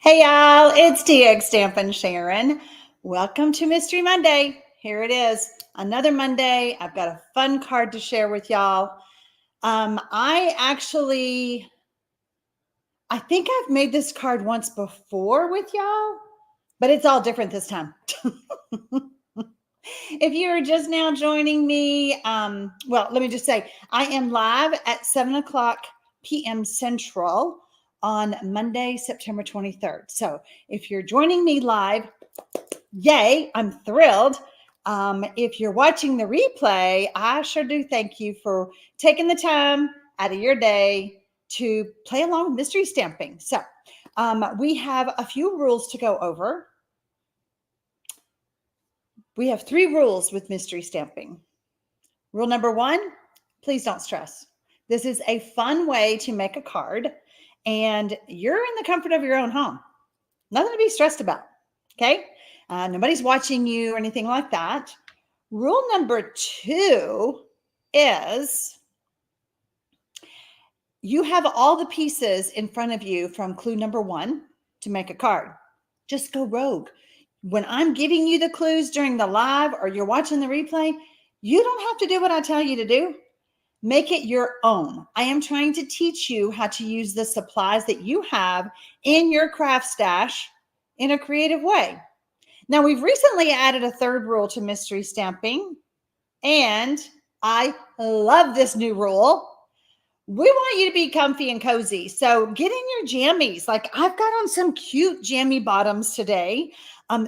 Hey y'all, it's DX Stampin' Sharon. Welcome to Mystery Monday. Here it is, another Monday. I've got a fun card to share with y'all. I think I've made this card once before with y'all, but it's all different this time. If you are just now joining me, well, let me just say, I am live at 7 o'clock p.m. Central on Monday, September 23rd. So if you're joining me live, yay, I'm thrilled. If you're watching the replay, I sure do thank you for taking the time out of your day to play along with mystery stamping. So we have a few rules to go over. We have 3 rules with mystery stamping. Rule number 1, please don't stress. This is a fun way to make a card, and you're in the comfort of your own home. Nothing to be stressed about, okay? Nobody's watching you or anything like that. Rule number 2 is you have all the pieces in front of you from clue number 1 to make a card. Just go rogue. When I'm giving you the clues during the live or you're watching the replay, you don't have to do what I tell you to do. Make it your own. I am trying to teach you how to use the supplies that you have in your craft stash in a creative way. Now, we've recently added a 3rd rule to mystery stamping, and I love this new rule. We want you to be comfy and cozy. So get in your jammies. Like I've got on some cute jammy bottoms today.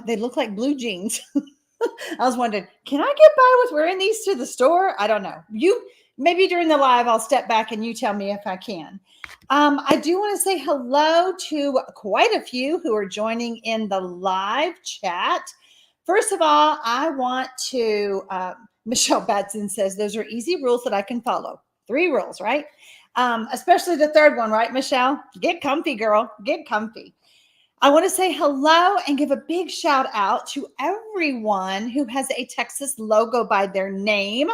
They look like blue jeans. I was wondering, can I get by with wearing these to the store? I don't know. Maybe during the live, I'll step back and you tell me if I can. I do want to say hello to quite a few who are joining in the live chat. First of all, I want to, Michelle Batson says, those are easy rules that I can follow. 3 rules, right? Especially the 3rd one, right, Michelle? Get comfy, girl. Get comfy. I want to say hello and give a big shout out to everyone who has a Texas logo by their name.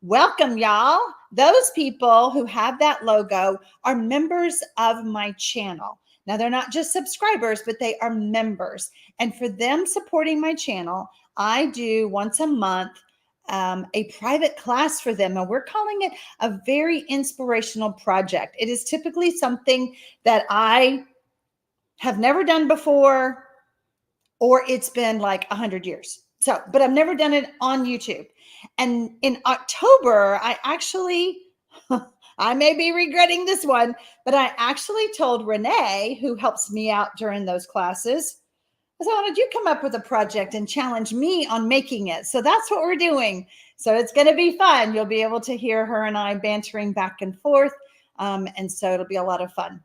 Welcome, y'all. Those people who have that logo are members of my channel. Now, they're not just subscribers, but they are members. And for them supporting my channel, I do once a month a private class for them. And we're calling it a very inspirational project. It is typically something that I have never done before, or it's been like 100 years. So, but I've never done it on YouTube. And in October, I may be regretting this one, but I actually told Renee, who helps me out during those classes, I said, why don't you come up with a project and challenge me on making it? So that's what we're doing. So it's going to be fun. You'll be able to hear her and I bantering back and forth. And so it'll be a lot of fun.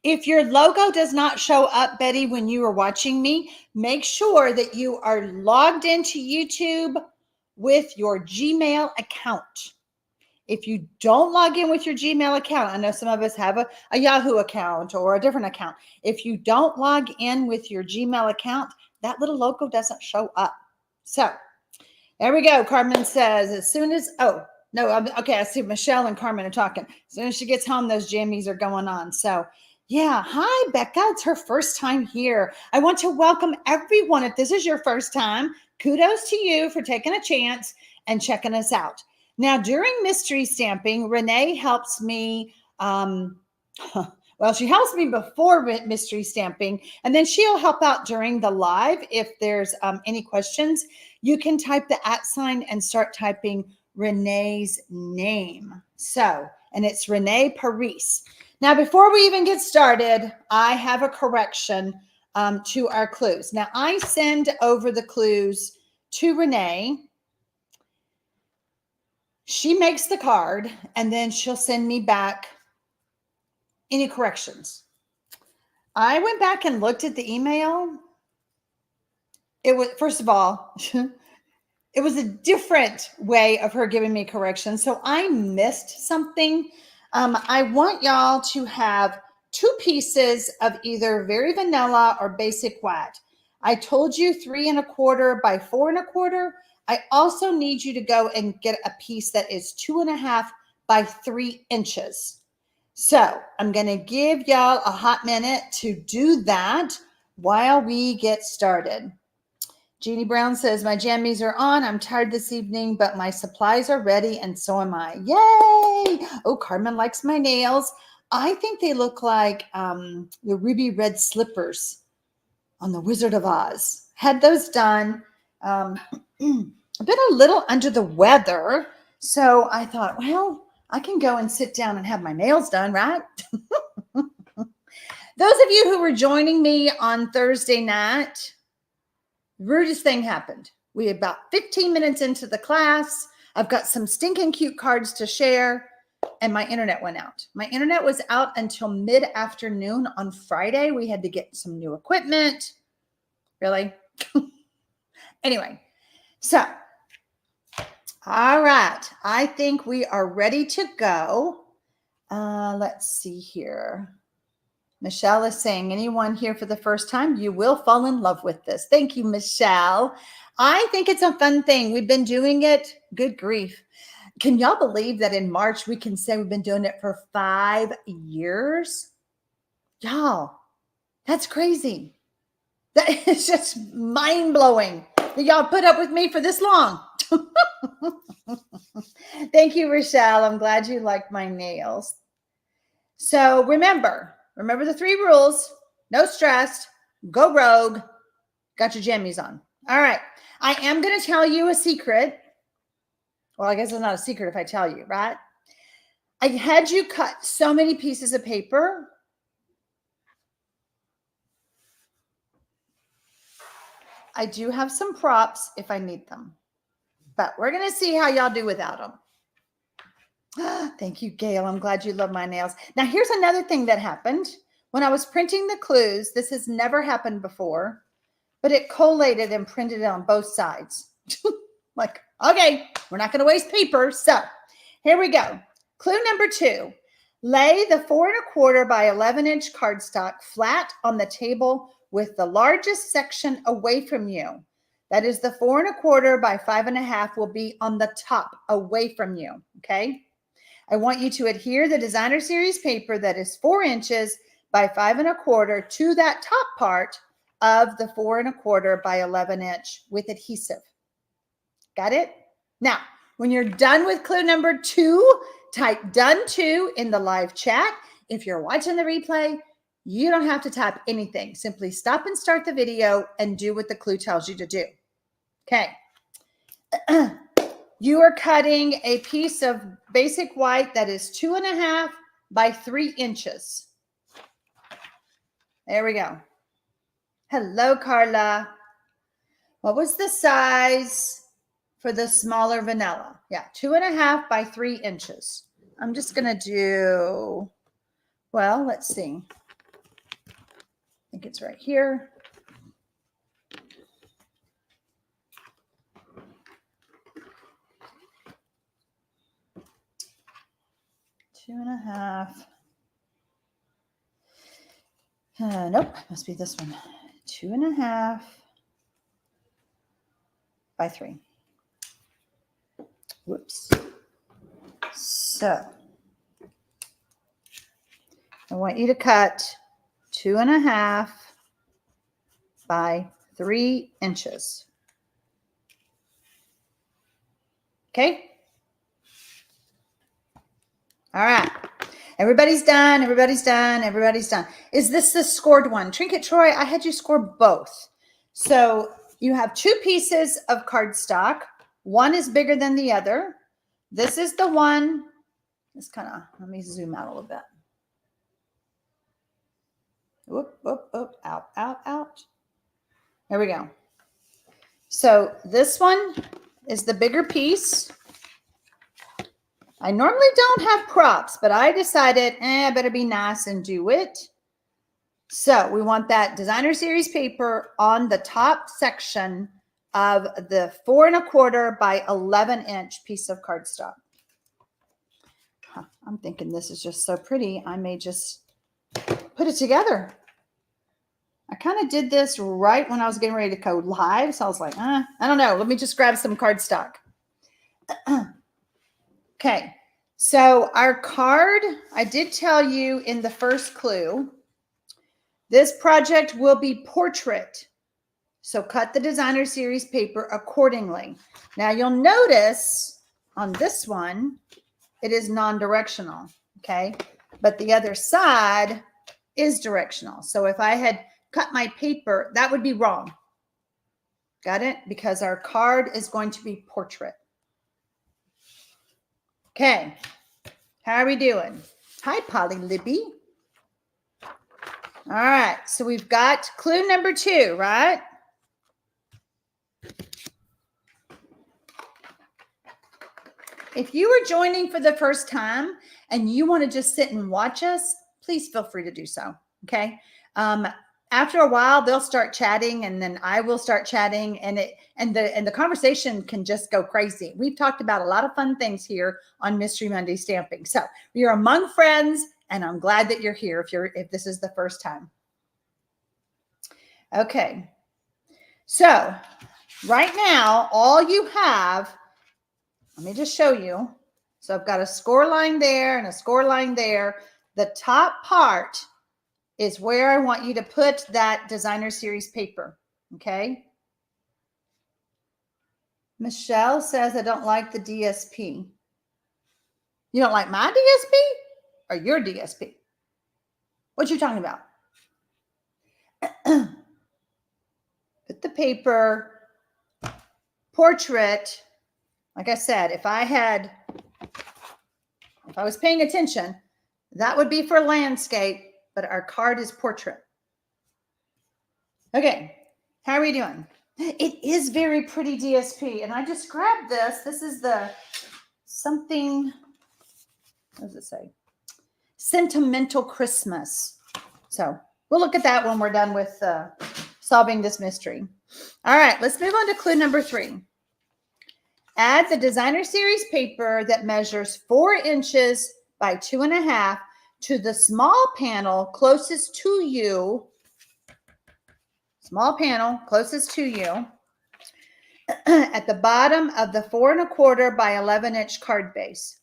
If your logo does not show up, Betty, when you are watching me, make sure that you are logged into YouTube with your Gmail account. If you don't log in with your Gmail account, I know some of us have a Yahoo account or a different account. If you don't log in with your Gmail account, that little logo doesn't show up. So there we go. Carmen says, as soon as, oh, no, okay, I see Michelle and Carmen are talking. As soon as she gets home, those jammies are going on. So yeah, hi, Becca. It's her first time here. I want to welcome everyone. If this is your first time, kudos to you for taking a chance and checking us out. Now, during mystery stamping, Renee helps me, well, she helps me before mystery stamping, and then she'll help out during the live. If there's any questions, you can type the @ and start typing Renee's name. So, and it's Renee Paris. Now, before we even get started, I have a correction to our clues. Now, I send over the clues to Renee. She makes the card, and then she'll send me back any corrections. I went back and looked at the email. It was, first of all, it was a different way of her giving me corrections. So I missed something. I want y'all to have 2 pieces of either very vanilla or basic white. I told you 3 1/4 by 4 1/4. I also need you to go and get a piece that is 2 1/2 by 3 inches. So I'm going to give y'all a hot minute to do that while we get started. Jeannie Brown says, my jammies are on. I'm tired this evening, but my supplies are ready, and so am I. Yay! Oh, Carmen likes my nails. I think they look like the ruby red slippers on the Wizard of Oz. Had those done. I've been a little under the weather, so I thought, well, I can go and sit down and have my nails done, right? Those of you who were joining me on Thursday night, rudest thing happened. We had about 15 minutes into the class. I've got some stinking cute cards to share, and my internet went out. My internet was out until mid-afternoon on Friday. We had to get some new equipment. Really? Anyway, so, all right. I think we are ready to go. Let's see here. Michelle is saying, anyone here for the first time, you will fall in love with this. Thank you, Michelle. I think it's a fun thing. We've been doing it. Good grief. Can y'all believe that in March, we can say we've been doing it for 5 years? Y'all, that's crazy. That is just mind-blowing that y'all put up with me for this long. Thank you, Rochelle. I'm glad you like my nails. So remember the 3 rules. No stress. Go rogue. Got your jammies on. All right. I am going to tell you a secret. Well, I guess it's not a secret if I tell you, right? I had you cut so many pieces of paper. I do have some props if I need them, but we're going to see how y'all do without them. Thank you, Gail. I'm glad you love my nails. Now, here's another thing that happened. When I was printing the clues, this has never happened before, but it collated and printed it on both sides. Like, okay, we're not going to waste paper. So here we go. Clue number 2. Lay the 4 1/4 by 11-inch cardstock flat on the table with the largest section away from you. That is the 4 1/4 by 5 1/2 will be on the top away from you. Okay. I want you to adhere the designer series paper that is 4 inches by 5 1/4 to that top part of the 4 1/4 by 11-inch with adhesive. Got it? Now, when you're done with clue number 2, type done 2 in the live chat. If you're watching the replay, you don't have to type anything. Simply stop and start the video and do what the clue tells you to do. Okay. You are cutting a piece of basic white that is 2 1/2 by 3 inches. There we go. Hello, Carla. What was the size for the smaller vanilla? Yeah, 2 1/2 by 3 inches. I'm just going to do, well, let's see. I think it's right here. Two and a half. Nope, must be this one. 2 1/2 by 3. Whoops. So I want you to cut 2 1/2 by 3 inches. Okay. All right. Everybody's done. Everybody's done. Everybody's done. Is this the scored one? Trinket Troy, I had you score both. So you have 2 pieces of cardstock. One is bigger than the other. This is the one. Let's kind of, let me zoom out a little bit. Whoop, whoop, whoop, out, out, out. There we go. So this one is the bigger piece. I normally don't have props, but I decided, I better be nice and do it. So we want that designer series paper on the top section of the 4 1/4 by 11-inch piece of cardstock. I'm thinking this is just so pretty. I may just put it together. I kind of did this right when I was getting ready to go live. So I was like, I don't know. Let me just grab some cardstock. Okay. So our card, I did tell you in the first clue, this project will be portrait. So cut the designer series paper accordingly. Now you'll notice on this one, it is non-directional, okay? But the other side is directional. So if I had cut my paper, that would be wrong. Got it? Because our card is going to be portrait. Okay. How are we doing? Hi, Polly Libby. All right. So we've got clue number 2, right? If you are joining for the first time and you want to just sit and watch us, please feel free to do so. Okay. After a while, they'll start chatting, and then I will start chatting, and the conversation can just go crazy. We've talked about a lot of fun things here on Mystery Monday Stamping. So you're among friends, and I'm glad that you're here if this is the first time. Okay. So right now, all you have, let me just show you. So I've got a score line there and a score line there. The top part is where I want you to put that designer series paper. Okay. Michelle says, I don't like the DSP. You don't like my DSP or your DSP? What you talking about? Put the paper, portrait. Like I said, if I was paying attention, that would be for landscape, but our card is portrait. Okay, how are we doing? It is very pretty DSP, and I just grabbed this. This is the something, what does it say? Sentimental Christmas. So we'll look at that when we're done with solving this mystery. All right, let's move on to clue number 3. Add the designer series paper that measures 4 inches by 2.5 to the small panel closest to you. Small panel closest to you at the bottom of the 4.25 by 11 inch card base.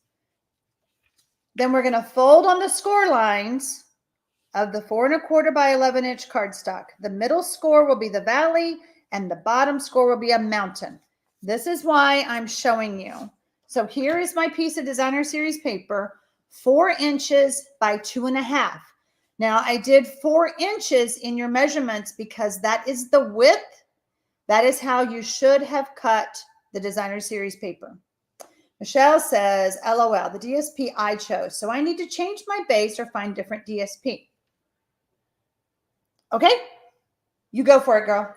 Then we're going to fold on the score lines of the 4.25 by 11 inch cardstock. The middle score will be the valley and the bottom score will be a mountain. This is why I'm showing you. So here is my piece of designer series paper, 4 inches by 2.5. Now I did 4 inches in your measurements because that is the width. That is how you should have cut the designer series paper. Michelle says, LOL, the DSP I chose. So I need to change my base or find different DSP. Okay, you go for it, girl.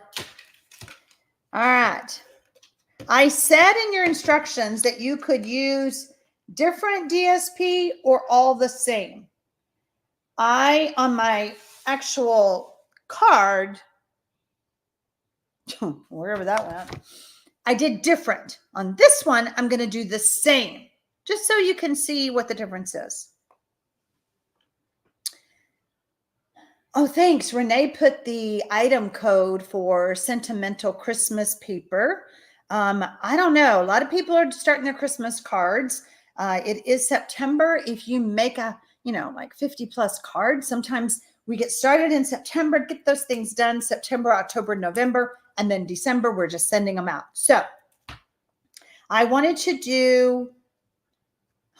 All right. I said in your instructions that you could use different DSP or all the same. On my actual card, wherever that went, I did different. On this one, I'm going to do the same, just so you can see what the difference is. Oh, thanks. Renee put the item code for sentimental Christmas paper. I don't know. A lot of people are starting their Christmas cards. It is September. If you make like 50 plus cards, sometimes we get started in September, get those things done, September, October, November, and then December, we're just sending them out. So I wanted to do,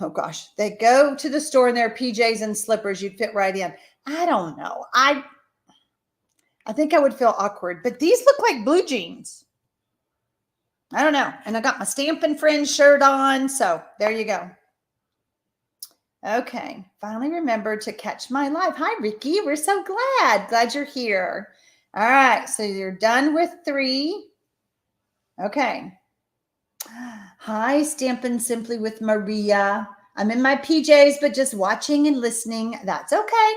oh gosh, they go to the store in their PJs and slippers. You'd fit right in. I don't know. I think I would feel awkward, but these look like blue jeans. I don't know. And I got my Stampin' Friends shirt on. So there you go. Okay. Finally remembered to catch my live. Hi, Ricky. We're so glad. Glad you're here. All right. So you're done with 3. Okay. Hi, Stampin' Simply with Maria. I'm in my PJs, but just watching and listening. That's okay.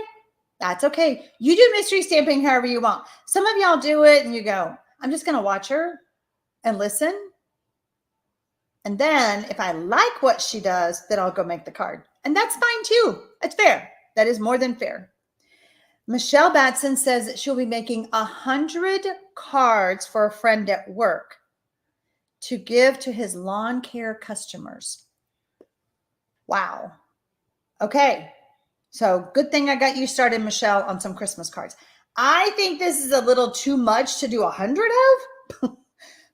That's okay. You do mystery stamping however you want. Some of y'all do it and you go, I'm just going to watch her and listen. And then if I like what she does, then I'll go make the card. And that's fine too. It's fair. That is more than fair. Michelle Batson says that she'll be making 100 cards for a friend at work to give to his lawn care customers. Wow. Okay. So good thing I got you started, Michelle, on some Christmas cards. I think this is a little too much to do 100 of,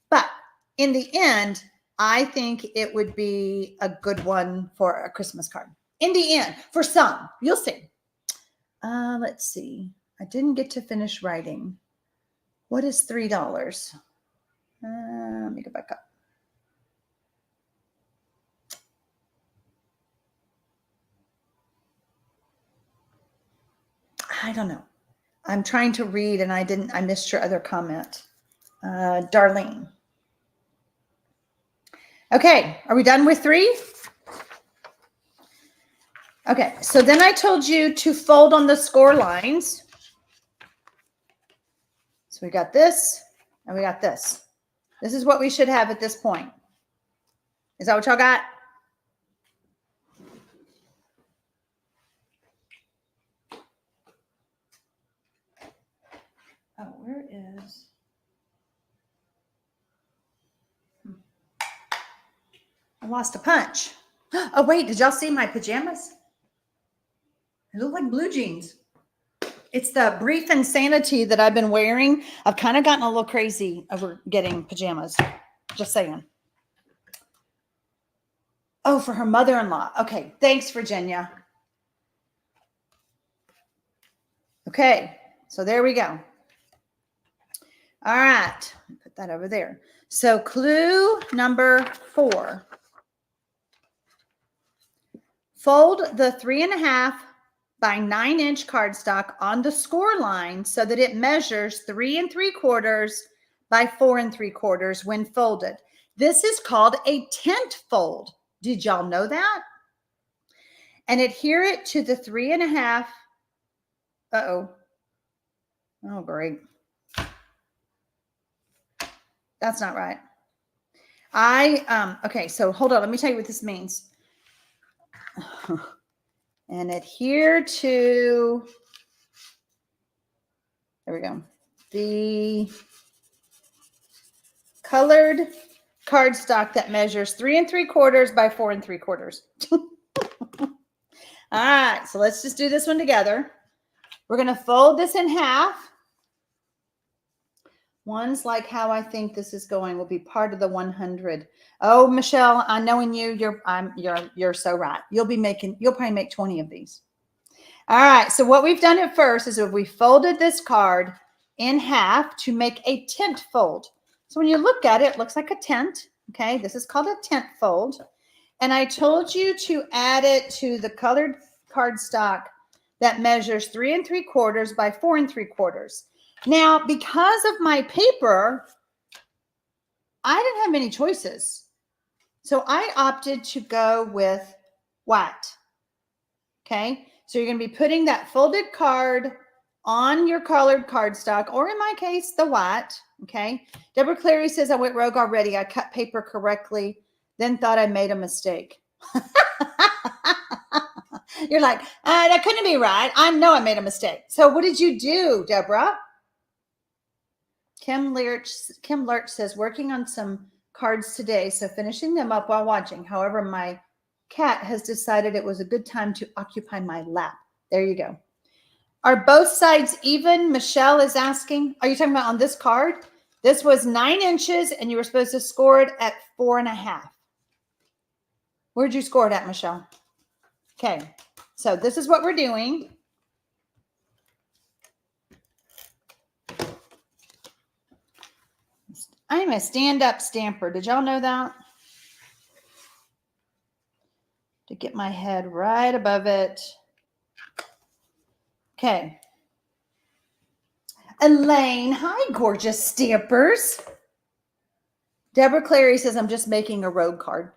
but in the end, I think it would be a good one for a Christmas card. In the end, for some, you'll see. Let's see. I didn't get to finish writing. What is $3? Let me go back up. I don't know. I'm trying to read and I missed your other comment. Darlene. Okay, are we done with 3? Okay, so then I told you to fold on the score lines. So we got this and we got this. This is what we should have at this point. Is that what y'all got? Oh, where is... I lost a punch. Oh, wait, did y'all see my pajamas? They look like blue jeans. It's the brief insanity that I've been wearing. I've kind of gotten a little crazy over getting pajamas. Just saying. Oh, for her mother-in-law. Okay, thanks, Virginia. Okay, so there we go. All right, put that over there. So clue number 4. Fold the 3.5 by 9-inch cardstock on the score line so that it measures 3 3/4 by 4 3/4 when folded. This is called a tent fold. Did y'all know that? And adhere it to the 3.5. Uh-oh. Oh, great. That's not right. Okay, so hold on. Let me tell you what this means. And adhere to, there we go, the colored cardstock that measures 3 3/4 by 4 3/4. All right, so let's just do this one together. We're going to fold this in half. One's like how I think this is going will be part of the 100. Oh, Michelle, I knowing you, you're so right. You'll probably make 20 of these. All right. So what we've done at first is we folded this card in half to make a tent fold. So when you look at it, it looks like a tent. Okay. This is called a tent fold. And I told you to add it to the colored cardstock that measures 3 3/4 by 4 3/4. Now, because of my paper, I didn't have many choices. So I opted to go with white. Okay. So you're going to be putting that folded card on your colored cardstock, or in my case, the white. Okay. Deborah Clary says, I went rogue already. I cut paper correctly, then thought I made a mistake. You're like, that couldn't be right. I know I made a mistake. So what did you do, Deborah? Kim Lurch says, working on some cards today, so finishing them up while watching. However, my cat has decided it was a good time to occupy my lap. There you go. Are both sides even? Michelle is asking. Are you talking about on this card? This was 9 inches, and you were supposed to score it at 4.5. Where'd you score it at, Michelle? Okay, so this is what we're doing. I'm a stand-up stamper. Did y'all know that? To get my head right above it. Okay. Elaine, hi, gorgeous stampers. Deborah Clary says, I'm just making a rogue card.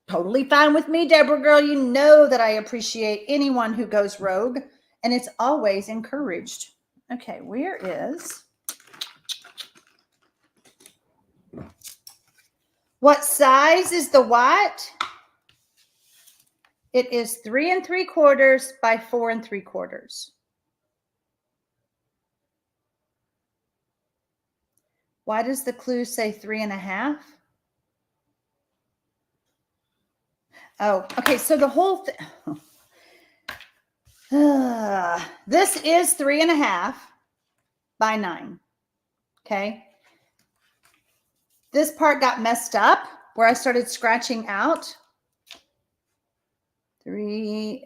Totally fine with me, Deborah girl. You know that I appreciate anyone who goes rogue, and it's always encouraged. Okay, where is... What size is the white? It is 3 3/4 by 4 3/4. Why does the clue say 3.5? Oh, okay. So the whole thing, this is 3.5 by 9. Okay. This part got messed up where I started scratching out 3,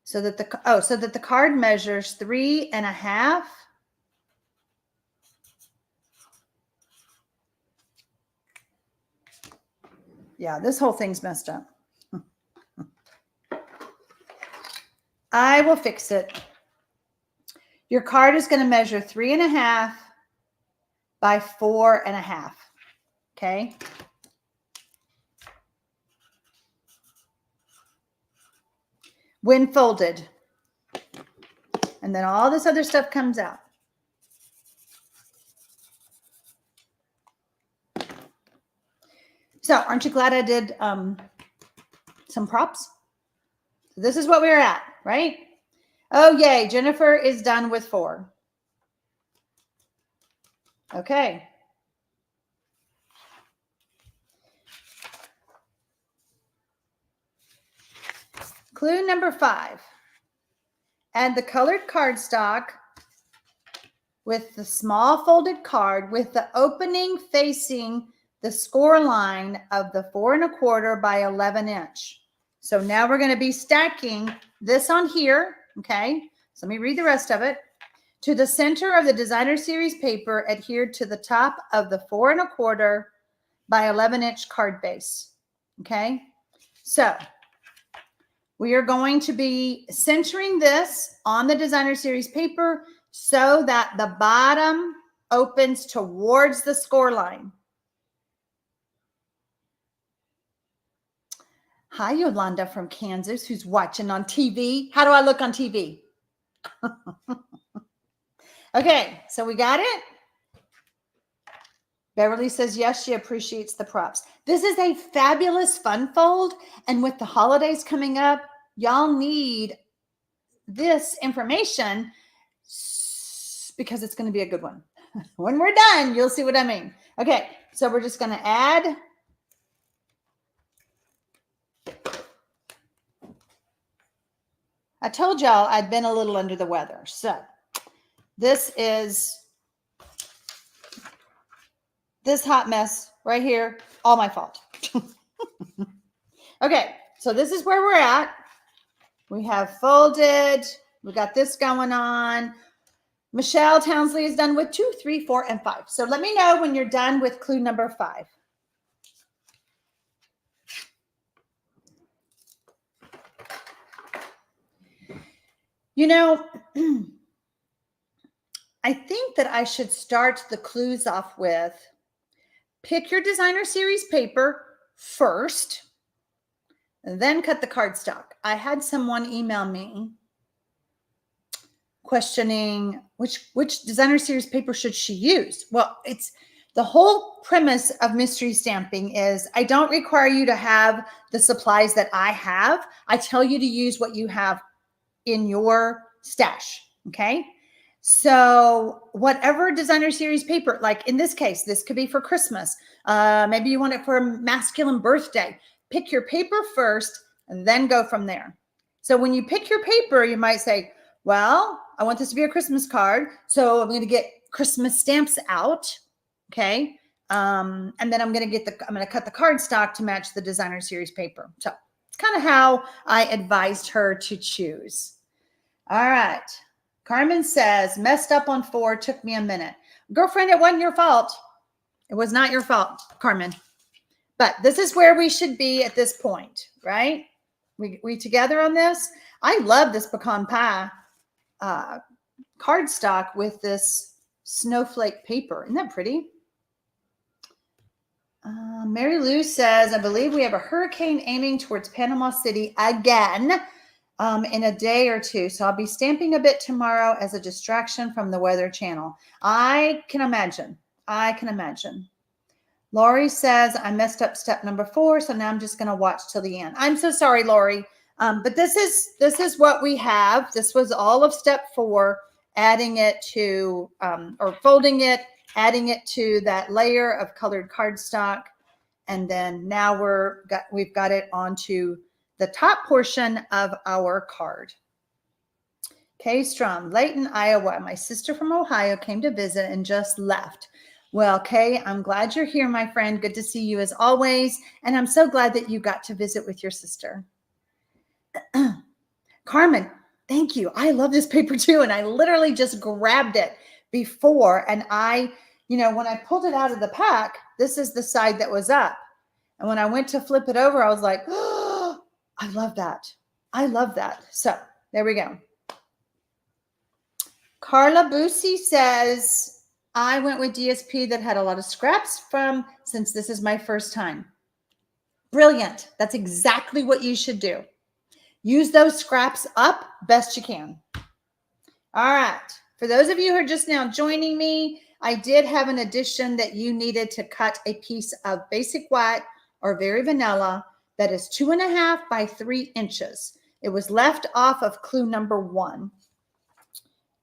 so that the card measures 3.5. Yeah, this whole thing's messed up. I will fix it. Your card is going to measure 3.5 by 4.5. Okay. When folded. And then all this other stuff comes out. So aren't you glad I did some props? So this is what we're at, right? Oh, yay. Jennifer is done with 4. Okay. Clue number 5. Add the colored cardstock with the small folded card with the opening facing the score line of the 4.25 by 11 inch. So now we're going to be stacking this on here. Okay. So let me read the rest of it. To the center of the designer series paper adhered to the top of the 4.25 by 11 inch card base. Okay. So we are going to be centering this on the designer series paper so that the bottom opens towards the score line. Hi, Yolanda from Kansas, who's watching on TV. How do I look on TV? Okay, so we got it. Beverly says, yes, she appreciates the props. This is a fabulous fun fold. And with the holidays coming up, y'all need this information because it's going to be a good one. When we're done, you'll see what I mean. Okay, so we're just going to add. I told y'all I'd been a little under the weather. So this is this hot mess right here, all my fault. Okay, so this is where we're at. We have folded. We got this going on. Michelle Townsley is done with 2, 3, 4, and 5. So let me know when you're done with clue number 5. You know, I think that I should start the clues off with pick your designer series paper first, and then cut the cardstock. I had someone email me questioning which designer series paper should she use. Well, it's the whole premise of mystery stamping is I don't require you to have the supplies that I have. I tell you to use what you have in your stash. Okay. So whatever designer series paper, like in this case, this could be for Christmas. Maybe you want it for a masculine birthday. Pick your paper first and then go from there. So when you pick your paper, you might say, well, I want this to be a Christmas card. So I'm going to get Christmas stamps out. Okay. And then I'm going to cut the cardstock to match the designer series paper. So it's kind of how I advised her to choose. All right. Carmen says, messed up on 4, took me a minute. Girlfriend, it wasn't your fault. It was not your fault, Carmen. But this is where we should be at this point, right? We together on this? I love this pecan pie cardstock with this snowflake paper. Isn't that pretty? Mary Lou says, I believe we have a hurricane aiming towards Panama City again. In a day or 2. So I'll be stamping a bit tomorrow as a distraction from the Weather Channel. I can imagine. Lori says, I messed up step number 4. So now I'm just going to watch till the end. I'm so sorry, Lori. But this is what we have. This was all of step 4, adding it to, or folding it, adding it to that layer of colored cardstock. And then now we've got it onto the top portion of our card. Kay Strum, Layton, Iowa. My sister from Ohio came to visit and just left. Well, Kay, I'm glad you're here, my friend. Good to see you as always. And I'm so glad that you got to visit with your sister. Carmen, thank you. I love this paper too. And I literally just grabbed it before. And when I pulled it out of the pack, this is the side that was up. And when I went to flip it over, I was like, oh, I love that. I love that. So there we go. Carla Busi says, I went with DSP that had a lot of scraps since this is my first time. Brilliant. That's exactly what you should do. Use those scraps up best you can. All right. For those of you who are just now joining me, I did have an addition that you needed to cut a piece of basic white or very vanilla that is 2.5 by 3 inches. It was left off of clue number 1.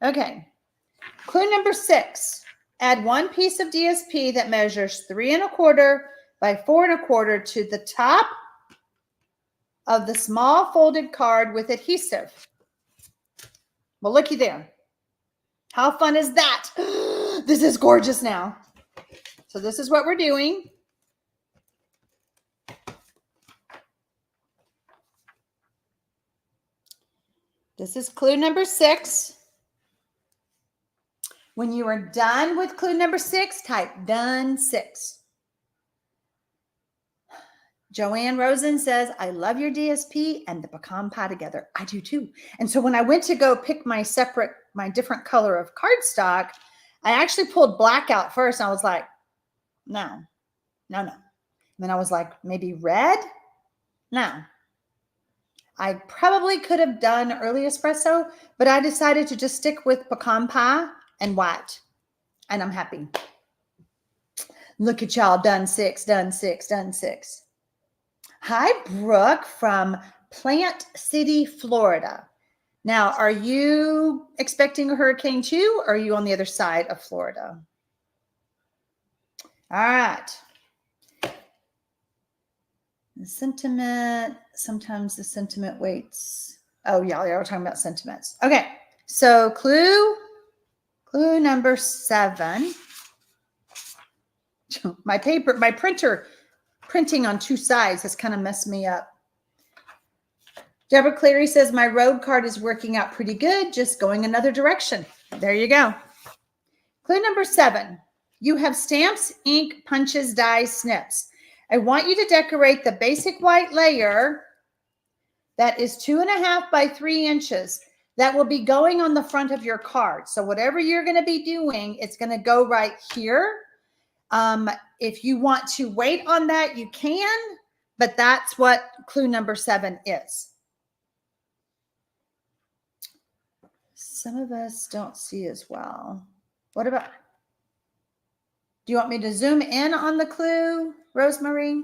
Okay. Clue number 6. Add 1 piece of DSP that measures 3.25 by 4.25 to the top of the small folded card with adhesive. Well, looky there. How fun is that? This is gorgeous now. So this is what we're doing. This is clue number 6. When you are done with clue number 6, type done 6. Joanne Rosen says, I love your DSP and the pecan pie together. I do too. And so when I went to go pick my different color of cardstock, I actually pulled black out first. And I was like, no. And then I was like, maybe red? No. I probably could have done early espresso, but I decided to just stick with pecan pie and white. And I'm happy. Look at y'all, done 6, done 6, done 6. Hi, Brooke from Plant City, Florida. Now, are you expecting a hurricane too, or are you on the other side of Florida? All right. The sentiment, sometimes the sentiment waits. Oh, yeah, we're talking about sentiments. Okay, so clue number 7. My printer printing on 2 sides has kind of messed me up. Deborah Cleary says, my road card is working out pretty good, just going another direction. There you go. Clue number 7. You have stamps, ink, punches, dies, snips. I want you to decorate the basic white layer that is 2.5 by 3 inches. That will be going on the front of your card. So whatever you're going to be doing, it's going to go right here. If you want to wait on that, you can, but that's what clue number 7 is. Some of us don't see as well. What about, do you want me to zoom in on the clue, Rosemary?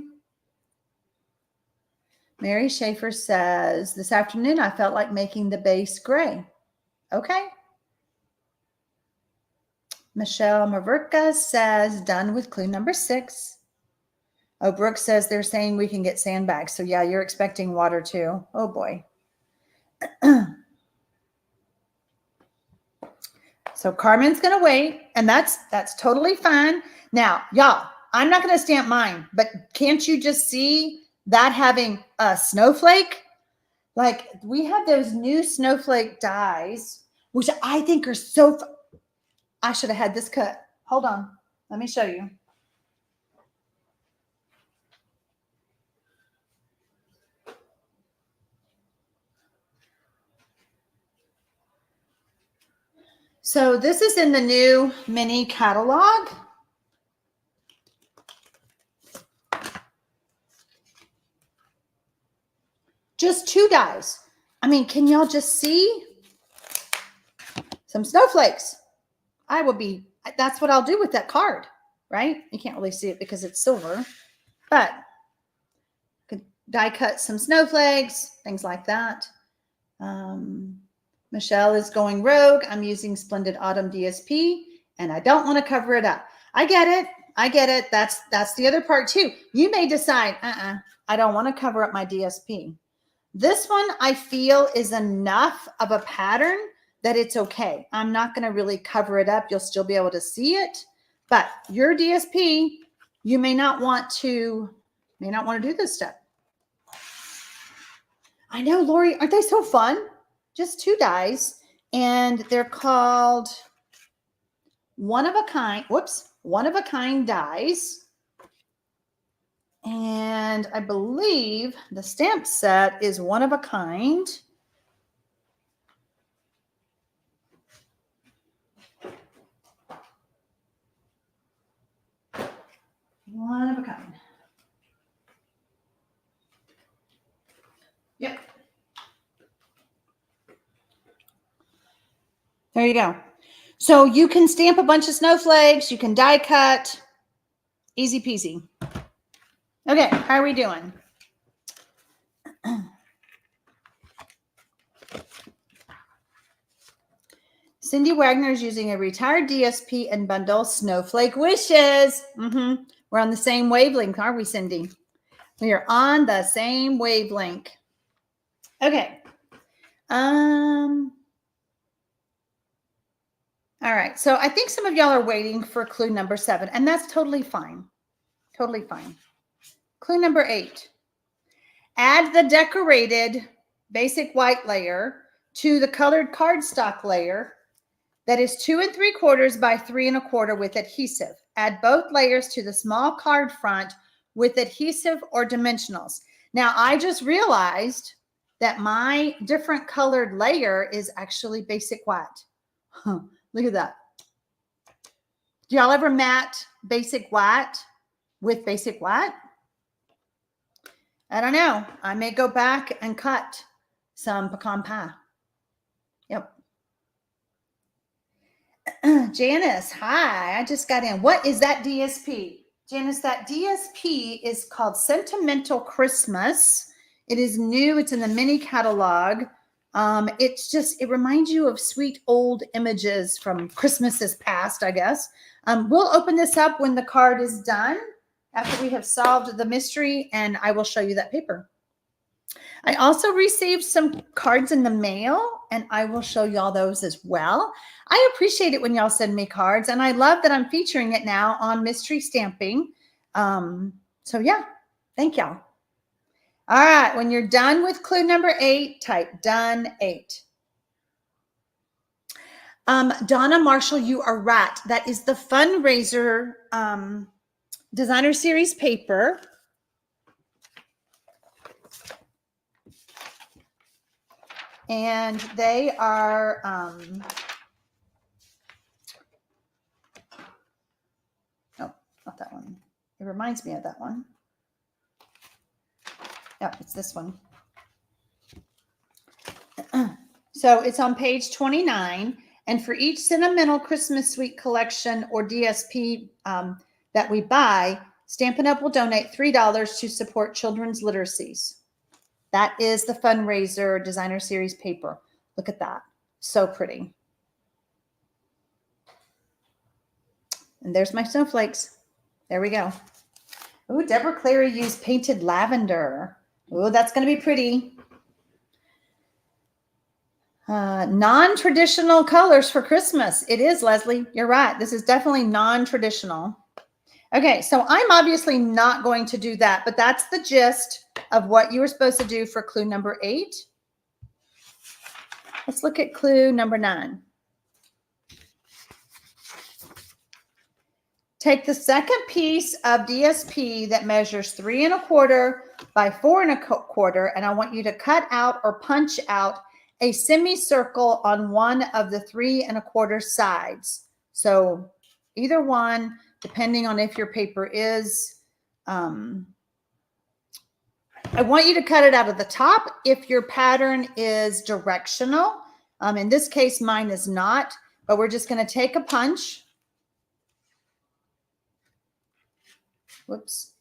Mary Schaefer says, this afternoon I felt like making the base gray. Okay. Michelle Maverka says, done with clue number 6. Oh, Brooke says they're saying we can get sandbags. So yeah, you're expecting water too. Oh boy. So Carmen's going to wait, and that's totally fine. Now, y'all, I'm not going to stamp mine, but can't you just see that having a snowflake? Like, we have those new snowflake dies, which I think are so I should have had this cut. Hold on. Let me show you. So this is in the new mini catalog. Just 2 dies. I mean, can y'all just see some snowflakes? That's what I'll do with that card, right? You can't really see it because it's silver, but I could die cut some snowflakes, things like that. Michelle is going rogue. I'm using Splendid Autumn DSP, and I don't want to cover it up. I get it. That's the other part too. You may decide, I don't want to cover up my DSP. This one I feel is enough of a pattern that it's okay. I'm not going to really cover it up. You'll still be able to see it, but your DSP, you may not want to do this step. I know, Lori, aren't they so fun? Just 2 dies, and they're called one of a kind dies. And I believe the stamp set is one of a kind. One of a kind. Yep. There you go. So you can stamp a bunch of snowflakes. You can die cut. Easy peasy. Okay, how are we doing? Cindy Wagner is using a retired DSP and bundle Snowflake Wishes. We're on the same wavelength, aren't we, Cindy? We are on the same wavelength. Okay. All right. So I think some of y'all are waiting for clue number 7, and that's totally fine. Totally fine. Clue number 8. Add the decorated basic white layer to the colored cardstock layer that is 2 3/4 by 3 1/4 with adhesive. Add both layers to the small card front with adhesive or dimensionals. Now, I just realized that my different colored layer is actually basic white. Look at that. Do y'all ever mat basic white with basic white? I don't know. I may go back and cut some pecan pie. Yep. Janice, hi. I just got in. What is that DSP? Janice, that DSP is called Sentimental Christmas. It is new. It's in the mini catalog. It reminds you of sweet old images from Christmases past, I guess. We'll open this up when the card is done, after we have solved the mystery, and I will show you that paper. I also received some cards in the mail, and I will show y'all those as well. I appreciate it when y'all send me cards, and I love that I'm featuring it now on Mystery Stamping. So yeah, thank y'all. All right, when you're done with clue number 8, type done 8. Donna Marshall, you are right. That is the fundraiser designer series paper. And they are oh, not that one. It reminds me of that one. Yep, it's this one. So it's on page 29. And for each Sentimental Christmas Suite collection or DSP that we buy, Stampin' Up! Will donate $3 to support children's literacies. That is the fundraiser designer series paper. Look at that. So pretty. And there's my snowflakes. There we go. Ooh, Deborah Clary used painted lavender. Ooh, that's going to be pretty. Non-traditional colors for Christmas. It is, Leslie. You're right. This is definitely non-traditional. Okay, so I'm obviously not going to do that, but that's the gist of what you were supposed to do for clue number 8. Let's look at clue number 9. Take the second piece of DSP that measures 3 1/4 by 4 1/4, and I want you to cut out or punch out a semicircle on one of the 3 1/4 sides. So either one, depending on if your paper is, I want you to cut it out of the top if your pattern is directional. In this case, mine is not, but we're just going to take a punch. Whoops.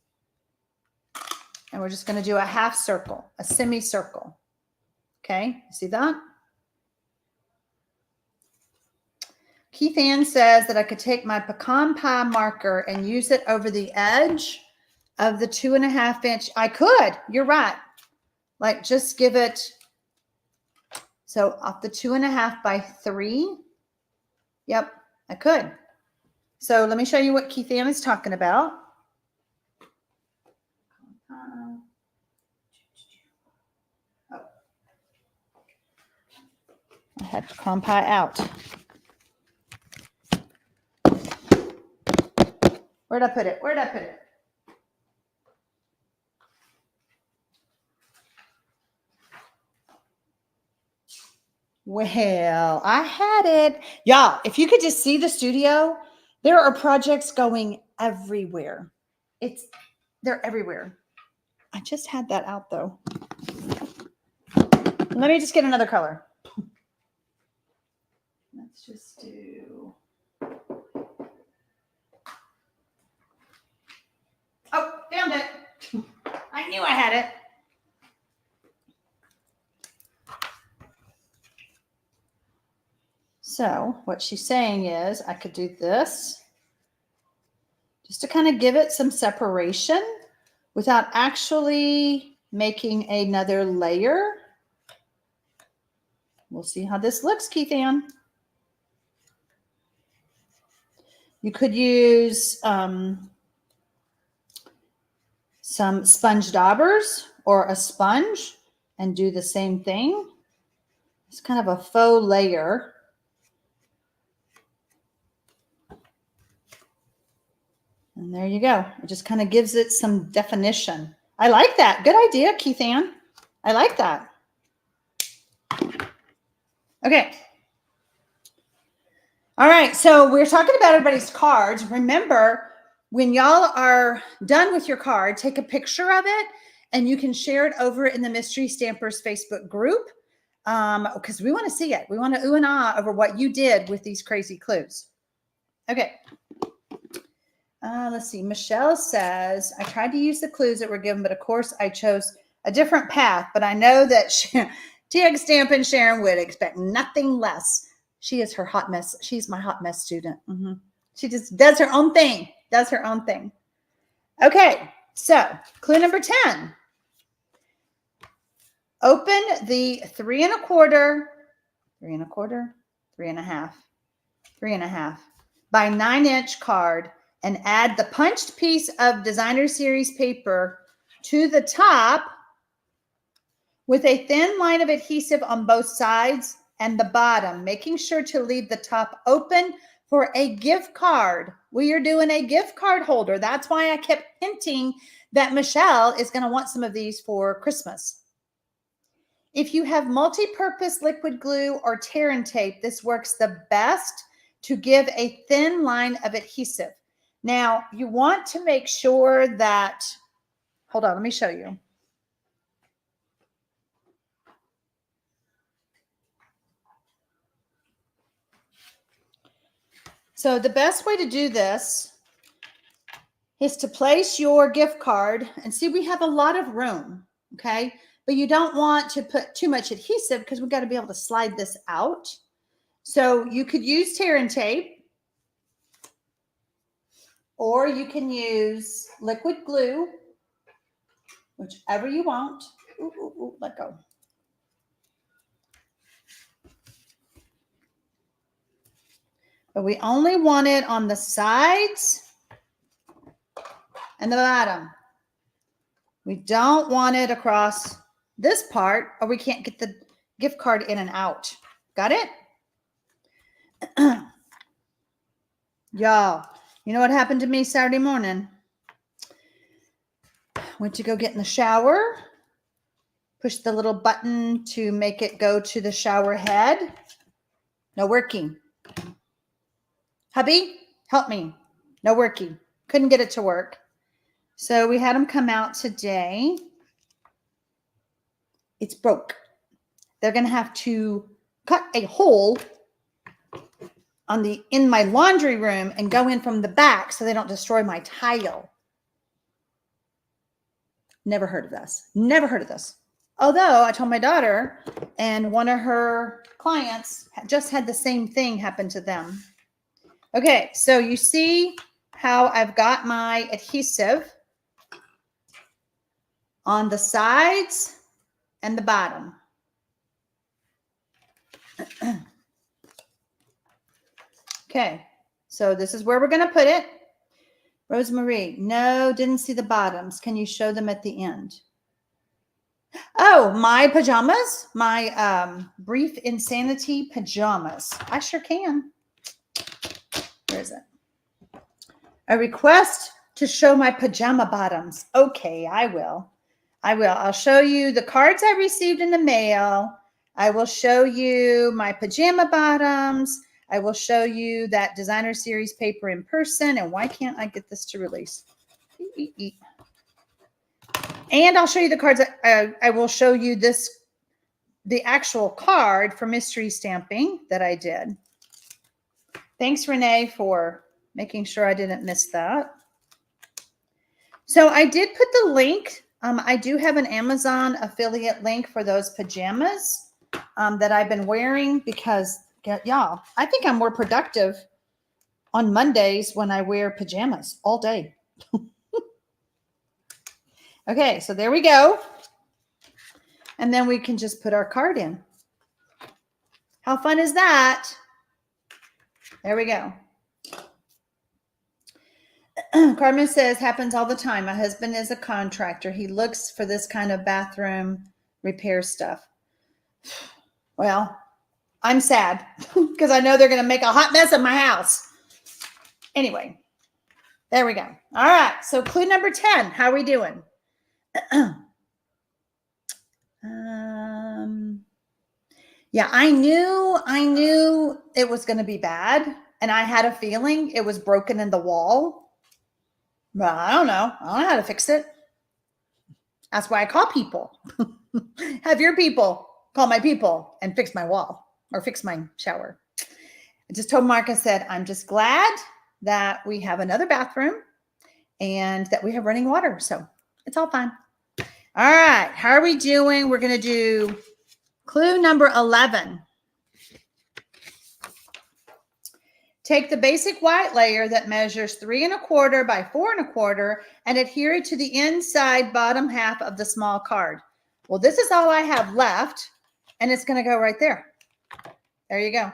And we're just going to do a half circle, a semicircle. Okay, see that? Keith Ann says that I could take my pecan pie marker and use it over the edge of the 2.5 inch. I could. You're right. Like just give it, so off the 2.5 by 3. Yep, I could. So let me show you what Keith Ann is talking about. I had Crayon Pie out. Where'd I put it? Where'd I put it? Well, I had it. Y'all, if you could just see the studio, there are projects going everywhere. They're everywhere. I just had that out though. Let me just get another color. Let's just do. Oh, found it. I knew I had it. So what she's saying is I could do this just to kind of give it some separation without actually making another layer. We'll see how this looks, Keith Ann. You could use some sponge daubers or a sponge and do the same thing. It's kind of a faux layer. And there you go. It just kind of gives it some definition. I like that. Good idea, Keith Ann. I like that. Okay. All right. So we're talking about everybody's cards. Remember, when y'all are done with your card, take a picture of it and you can share it over in the Mystery Stampers Facebook group because we want to see it. We want to ooh and ah over what you did with these crazy clues. Okay. Let's see. Michelle says, I tried to use the clues that were given, but of course I chose a different path. But I know that TX Stampin' Sharon would expect nothing less. She is her hot mess. She's my hot mess student. She just does her own thing. Does her own thing. Okay. So clue number 10. Open the 3 1/4, 3 1/4, 3 1/2, 3 1/2 by 9-inch card and add the punched piece of designer series paper to the top with a thin line of adhesive on both sides and the bottom, making sure to leave the top open for a gift card. We are doing a gift card holder. That's why I kept hinting that Michelle is going to want some of these for Christmas. If you have multi-purpose liquid glue or tear and tape, this works the best to give a thin line of adhesive. Now, you want to make sure that, hold on, let me show you. So the best way to do this is to place your gift card and see, we have a lot of room, okay? But you don't want to put too much adhesive because we've got to be able to slide this out. So you could use tear and tape, or you can use liquid glue, whichever you want. Ooh, ooh, ooh, let go. But we only want it on the sides and the bottom. We don't want it across this part, or we can't get the gift card in and out. Got it? Y'all, you know what happened to me Saturday morning? Went to go get in the shower, pushed the little button to make it go to the shower head. No working. Hubby, help me. No working. Couldn't get it to work. So we had them come out today. It's broke. They're going to have to cut a hole in my laundry room and go in from the back so they don't destroy my tile. Never heard of this. Never heard of this. Although I told my daughter, and one of her clients just had the same thing happen to them. Okay, so you see how I've got my adhesive on the sides and the bottom. Okay, so this is where we're going to put it. Rosemarie, no, didn't see the bottoms. Can you show them at the end? Oh, my pajamas, my brief insanity pajamas. I sure can. Where is it? A request to show my pajama bottoms. Okay, I will. I'll show you the cards I received in the mail. I will show you my pajama bottoms. I will show you that designer series paper in person. And why can't I get this to release? And I'll show you the cards. I will show you the actual card for mystery stamping that I did. Thanks, Renee, for making sure I didn't miss that. So I did put the link. I do have an Amazon affiliate link for those pajamas that I've been wearing because, y'all, I think I'm more productive on Mondays when I wear pajamas all day. Okay, so there we go. And then we can just put our card in. How fun is that? There we go. Carmen says, happens all the time. My husband is a contractor. He looks for this kind of bathroom repair stuff. Well, I'm sad because I know they're going to make a hot mess of my house. Anyway, there we go. All right. So clue number 10. How are we doing? Yeah, I knew it was going to be bad. And I had a feeling it was broken in the wall. But I don't know. I don't know how to fix it. That's why I call people. Have your people call my people and fix my wall or fix my shower. I just told Mark, I said, I'm just glad that we have another bathroom and that we have running water. So it's all fine. All right. How are we doing? We're going to do clue number 11. Take the basic white layer that measures 3 1/4 by 4 1/4 and adhere it to the inside bottom half of the small card. Well, this is all I have left, and it's going to go right there. There you go.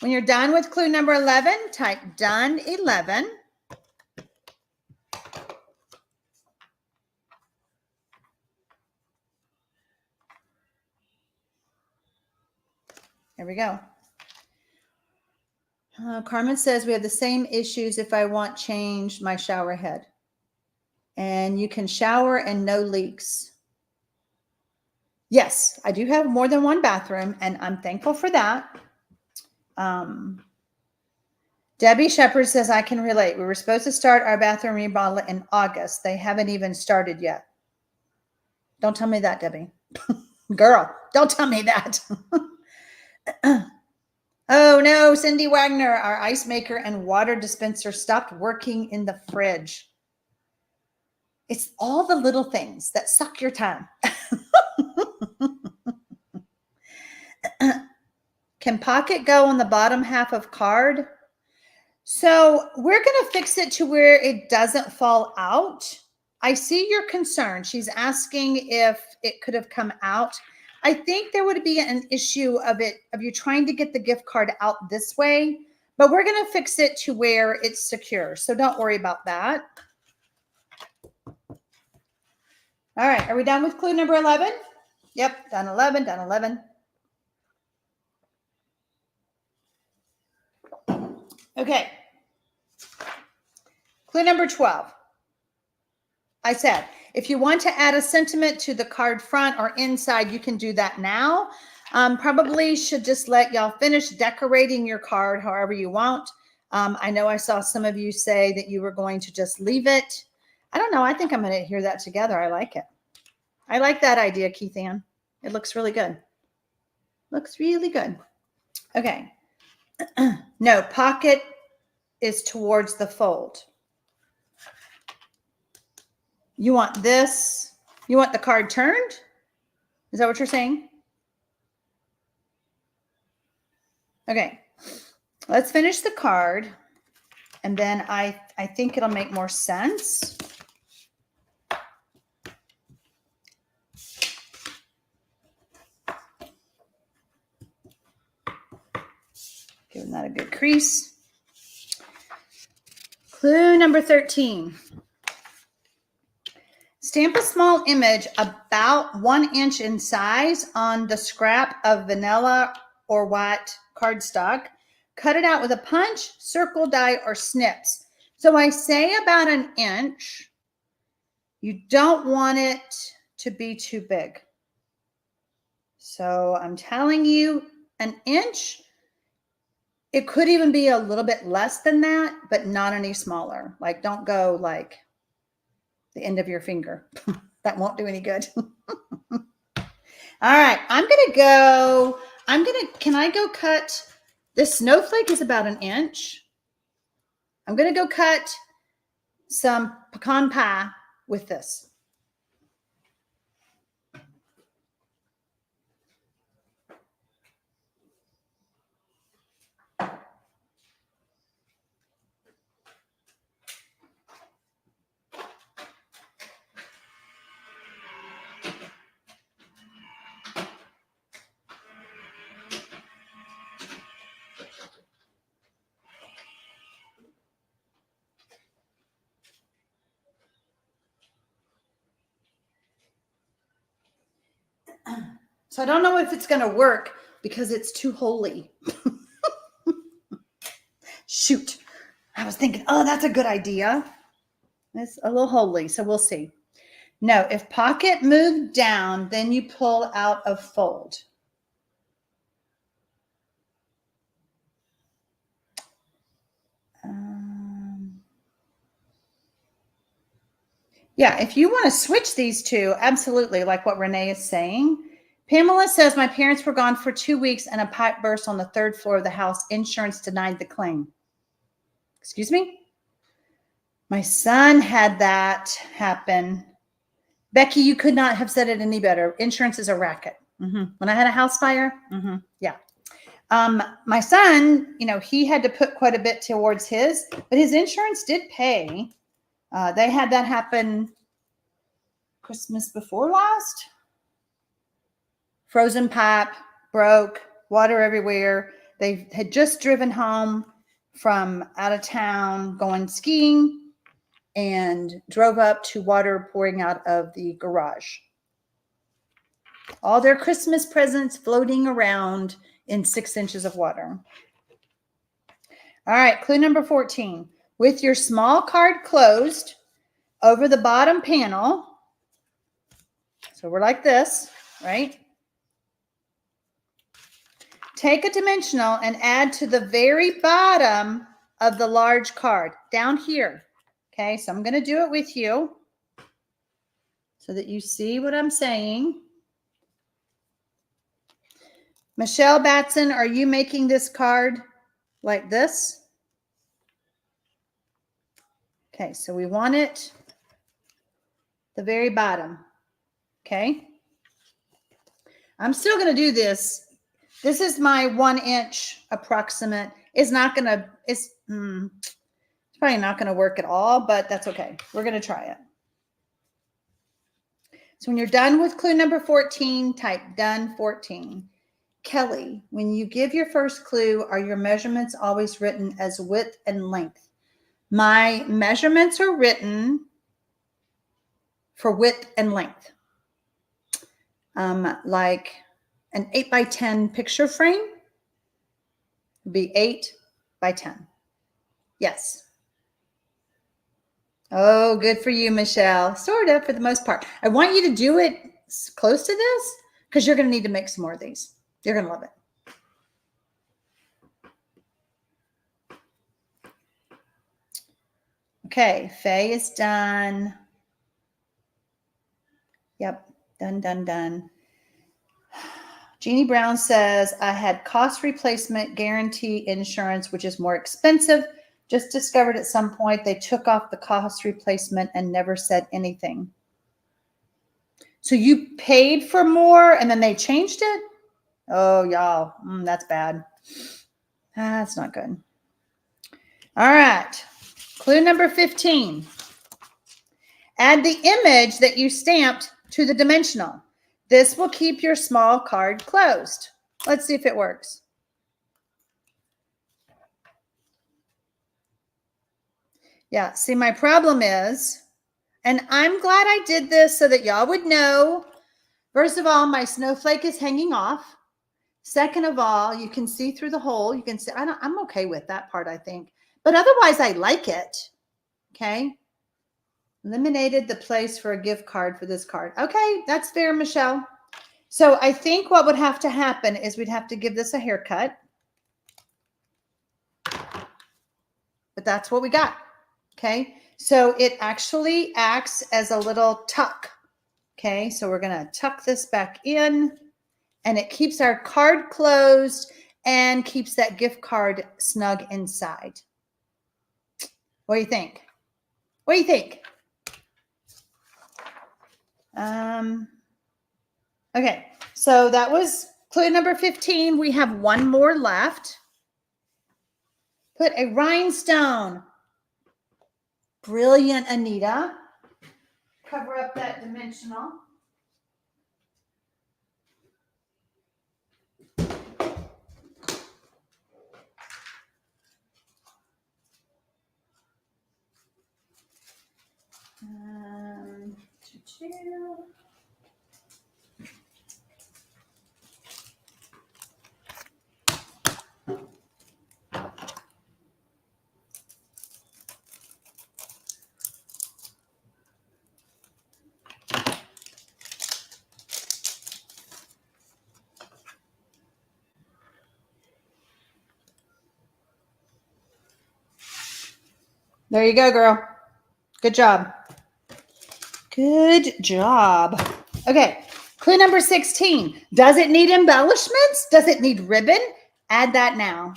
When you're done with clue number 11, type done 11. There we go. Carmen says we have the same issues if I want change my shower head. And you can shower and no leaks. Yes, I do have more than one bathroom, and I'm thankful for that. Debbie Shepard says, I can relate. We were supposed to start our bathroom remodel in August. They haven't even started yet. Don't tell me that, Debbie. Girl, don't tell me that. Oh no, Cindy Wagner, our ice maker and water dispenser stopped working in the fridge. It's all the little things that suck your time. Can pocket go on the bottom half of card? So we're going to fix it to where it doesn't fall out. I see your concern. She's asking if it could have come out. I think there would be an issue of you trying to get the gift card out this way, but we're going to fix it to where it's secure. So don't worry about that. All right. Are we done with clue number 11? Yep. Done 11, done 11. Okay. Clue number 12. I said, if you want to add a sentiment to the card front or inside, you can do that now. Probably should just let y'all finish decorating your card however you want. I know I saw some of you say that you were going to just leave it. I don't know. I think I'm going to hear that together. I like it. I like that idea, Keith Ann. It looks really good. Looks really good. Okay. No, pocket is towards the fold. You want this? You want the card turned? Is that what you're saying? Okay. Let's finish the card. And then I think it'll make more sense. Isn't that a good crease? Clue number 13. Stamp a small image about 1 inch in size on the scrap of vanilla or white cardstock. Cut it out with a punch, circle, die, or snips. So I say about 1 inch. You don't want it to be too big. So I'm telling you 1 inch. It could even be a little bit less than that, but not any smaller. Like, don't go like the end of your finger. That won't do any good. All right, can I go cut, this snowflake is about 1 inch. I'm gonna go cut some pecan pie with this. So I don't know if it's going to work because it's too holy. Shoot. I was thinking, oh, that's a good idea. It's a little holy, so we'll see. No, if pocket moved down, then you pull out of fold. Yeah, if you want to switch these two, absolutely, like what Renee is saying. Pamela says, my parents were gone for 2 weeks and a pipe burst on the 3rd floor of the house. Insurance denied the claim. Excuse me? My son had that happen. Becky, you could not have said it any better. Insurance is a racket. When I had a house fire, yeah. My son, he had to put quite a bit towards his, but his insurance did pay. They had that happen Christmas before last. Frozen pipe, broke, water everywhere. They had just driven home from out of town going skiing and drove up to water pouring out of the garage. All their Christmas presents floating around in 6 inches of water. All right, clue number 14. With your small card closed over the bottom panel, so we're like this, right? Take a dimensional and add to the very bottom of the large card, down here. Okay, so I'm going to do it with you so that you see what I'm saying. Michelle Batson, are you making this card like this? Okay, so we want it the very bottom. Okay. I'm still going to do this. This is my 1 inch approximate. It's probably not going to work at all, but that's okay. We're going to try it. So when you're done with clue number 14, type done 14. Kelly, when you give your first clue, are your measurements always written as width and length? My measurements are written for width and length. Like an 8 by 10 picture frame would be 8 by 10. Yes. Oh, good for you, Michelle. Sort of, for the most part. I want you to do it close to this because you're going to need to make some more of these. You're going to love it. Okay, Faye is done. Yep, done. Jeannie Brown says, I had cost replacement guarantee insurance, which is more expensive. Just discovered at some point they took off the cost replacement and never said anything. So you paid for more and then they changed it? Oh, y'all, that's bad. That's not good. All right, clue number 15. Add the image that you stamped to the dimensional. This will keep your small card closed. Let's see if it works. Yeah, see, my problem is, and I'm glad I did this so that y'all would know. First of all, my snowflake is hanging off. Second of all, you can see through the hole. You can see, I'm okay with that part, I think. But otherwise, I like it. Okay. Eliminated the place for a gift card for this card. Okay, that's fair, Michelle. So I think what would have to happen is we'd have to give this a haircut. But that's what we got. Okay. So it actually acts as a little tuck. Okay. So we're going to tuck this back in, and it keeps our card closed and keeps that gift card snug inside. What do you think? What do you think? Okay, so that was clue number 15. We have one more left. Put a rhinestone. Brilliant, Anita. Cover up that dimensional. There you go, girl. Good job. Good job. Okay, clue number 16. Does it need embellishments? Does it need ribbon? Add that now.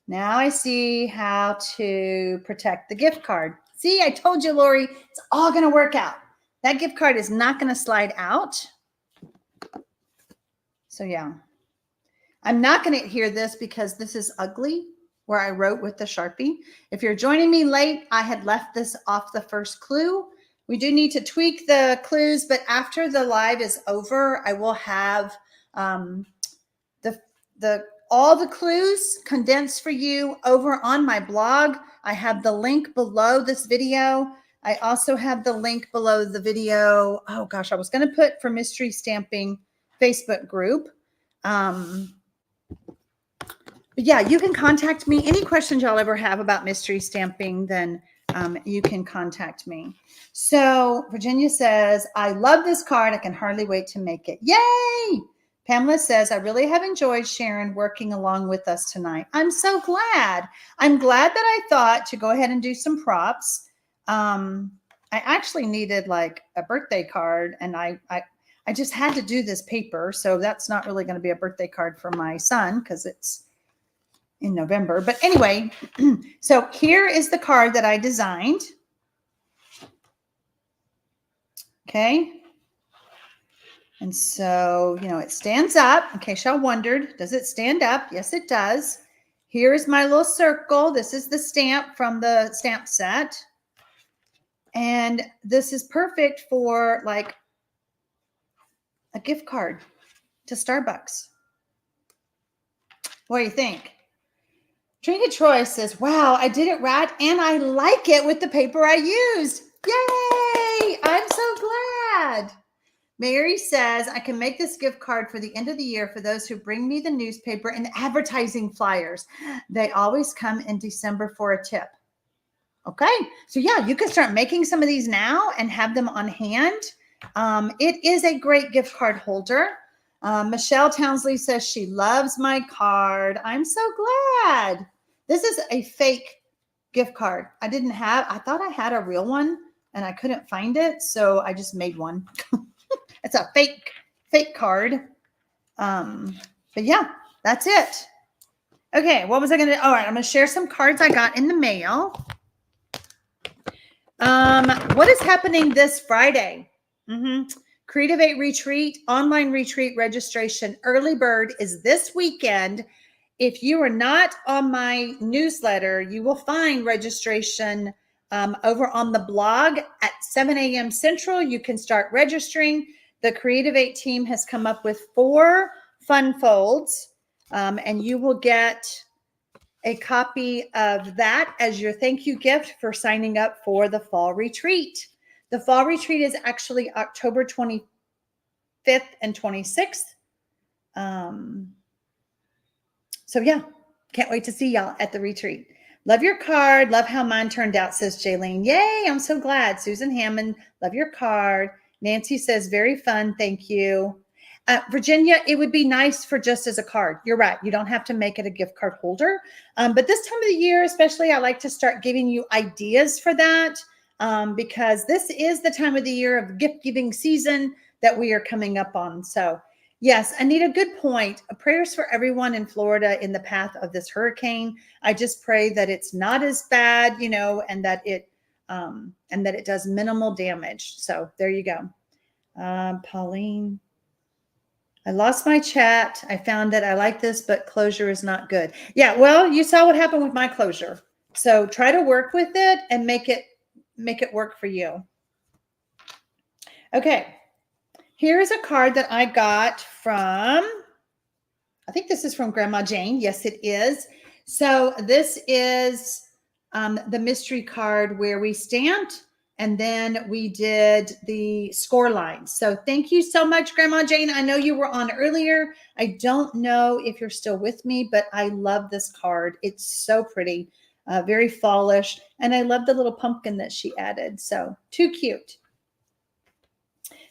Now I see how to protect the gift card. See, I told you, Lori, it's all going to work out. That gift card is not going to slide out. So yeah, I'm not going to adhere this because this is ugly where I wrote with the Sharpie. If you're joining me late, I had left this off the first clue. We do need to tweak the clues, but after the live is over, I will have all the clues condensed for you over on my blog. I have the link below this video. I also have the link below the video. Oh gosh, I was going to put for Mystery Stamping Facebook group. But yeah, you can contact me. Any questions y'all ever have about mystery stamping, then you can contact me. So Virginia says, I love this card. I can hardly wait to make it. Yay! Pamela says, I really have enjoyed Sharon working along with us tonight. I'm so glad. I'm glad that I thought to go ahead and do some props. I actually needed like a birthday card, and I just had to do this paper. So that's not really going to be a birthday card for my son because it's in November. But anyway, so here is the card that I designed. Okay. And so, you know, it stands up. In case y'all wondered, does it stand up? Yes, it does. Here's my little circle. This is the stamp from the stamp set. And this is perfect for like a gift card to Starbucks. What do you think? Trinket Troy says, wow, I did it right, and I like it with the paper I used. Yay! I'm so glad. Mary says, I can make this gift card for the end of the year for those who bring me the newspaper and advertising flyers. They always come in December for a tip. Okay, so yeah, you can start making some of these now and have them on hand. It is a great gift card holder. Michelle Townsley says she loves my card. I'm so glad. This is a fake gift card. I thought I had a real one and I couldn't find it. So I just made one. It's a fake card. But yeah, that's it. Okay, what was I going to do? All right, I'm going to share some cards I got in the mail. What is happening this Friday? Creative 8 Retreat, online retreat registration. Early bird is this weekend. If you are not on my newsletter, you will find registration over on the blog at 7 a.m. Central. You can start registering. The Creative 8 team has come up with 4 fun folds, and you will get a copy of that as your thank you gift for signing up for the fall retreat. The fall retreat is actually October 25th and 26th. So yeah, can't wait to see y'all at the retreat. Love your card. Love how mine turned out, says Jaylene. Yay, I'm so glad. Susan Hammond, love your card. Nancy says, very fun. Thank you. Virginia, it would be nice for just as a card. You're right. You don't have to make it a gift card holder. But this time of the year, especially, I like to start giving you ideas for that because this is the time of the year of gift giving season that we are coming up on. So yes, Anita, good point. Prayers for everyone in Florida in the path of this hurricane. I just pray that it's not as bad, and that it does minimal damage. So there you go. Pauline, I lost my chat. I found that I like this, but closure is not good. Yeah, well, you saw what happened with my closure. So try to work with it and make it work for you. Okay. Here's a card that I got from, I think this is from Grandma Jane. Yes, it is. So this is the mystery card where we stamped and then we did the score lines. So thank you so much, Grandma Jane. I know you were on earlier. I don't know if you're still with me, but I love this card. It's so pretty, very fallish. And I love the little pumpkin that she added. So too cute.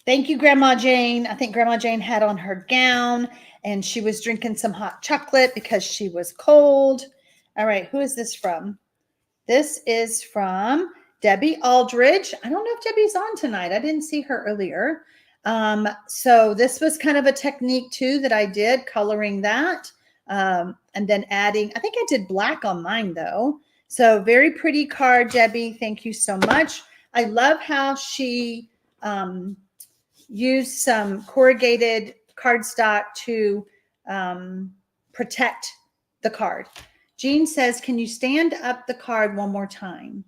Thank you, Grandma Jane. I think Grandma Jane had on her gown and she was drinking some hot chocolate because she was cold. All right, who is this from? This is from Debbie Aldridge. I don't know if Debbie's on tonight. I didn't see her earlier. So this was kind of a technique too that I did, coloring that and then adding, I think I did black on mine though. So very pretty card, Debbie. Thank you so much. I love how she used some corrugated cardstock to protect the card. Jean says, can you stand up the card one more time?